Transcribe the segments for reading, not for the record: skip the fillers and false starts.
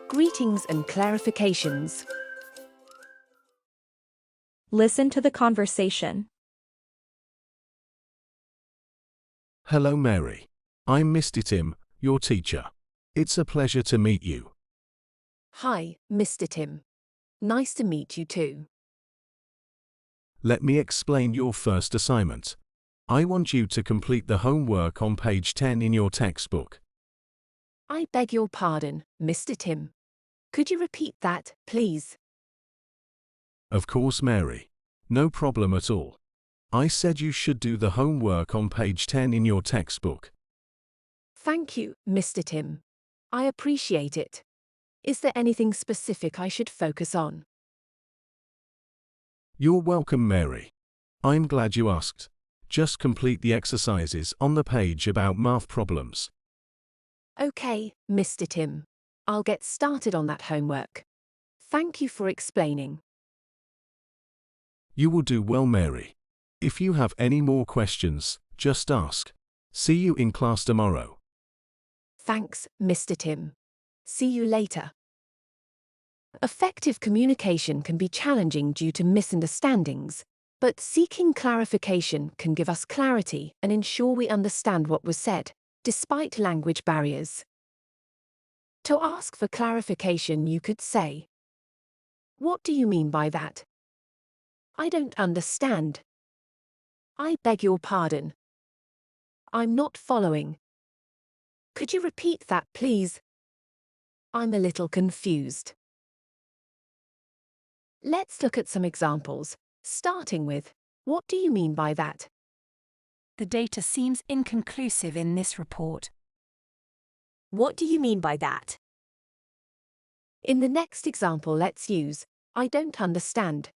Greetings and clarifications. Listen to the conversation. Hello, Mary. I'm Mr. Tim, your teacher. It's a pleasure to meet you. Hi, Mr. Tim. Nice to meet you too. Let me explain your first assignment. I want you to complete the homework on page 10 in your textbook. I beg your pardon, Mr. Tim. Could you repeat that, please? Of course, Mary. No problem at all. I said you should do the homework on page 10 in your textbook. Thank you, Mr. Tim. I appreciate it. Is there anything specific I should focus on? You're welcome, Mary. I'm glad you asked. Just complete the exercises on the page about math problems. Okay, Mr. Tim. I'll get started on that homework. Thank you for explaining. You will do well, Mary. If you have any more questions, just ask. See you in class tomorrow. Thanks, Mr. Tim. See you later. Effective communication can be challenging due to misunderstandings, but seeking clarification can give us clarity and ensure we understand what was said, despite language barriers. To ask for clarification, you could say, "What do you mean by that? I don't understand. I beg your pardon. I'm not following. Could you repeat that, please? I'm a little confused." Let's look at some examples, starting with, "What do you mean by that?" The data seems inconclusive in this report. What do you mean by that? In the next example, let's use, "I don't understand."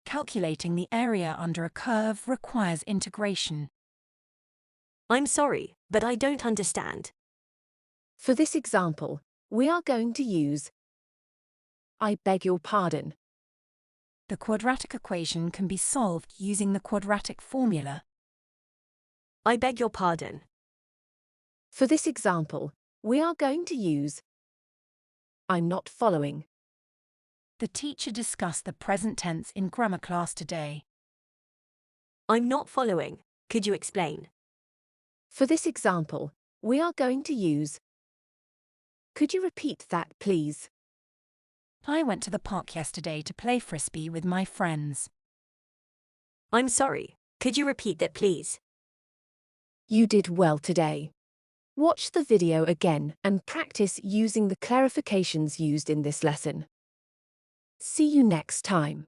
Calculating the area under a curve requires integration. I'm sorry, but I don't understand. For this example, we are going to use, "I beg your pardon." The quadratic equation can be solved using the quadratic formula. I beg your pardon. For this example, we are going to use, "I'm not following." The teacher discussed the present tense in grammar class today. I'm not following. Could you explain? For this example, we are going to use, "Could you repeat that, please?" I went to the park yesterday to play frisbee with my friends. I'm sorry. Could you repeat that, please? You did well today. Watch the video again and practice using the clarifications used in this lesson. See you next time.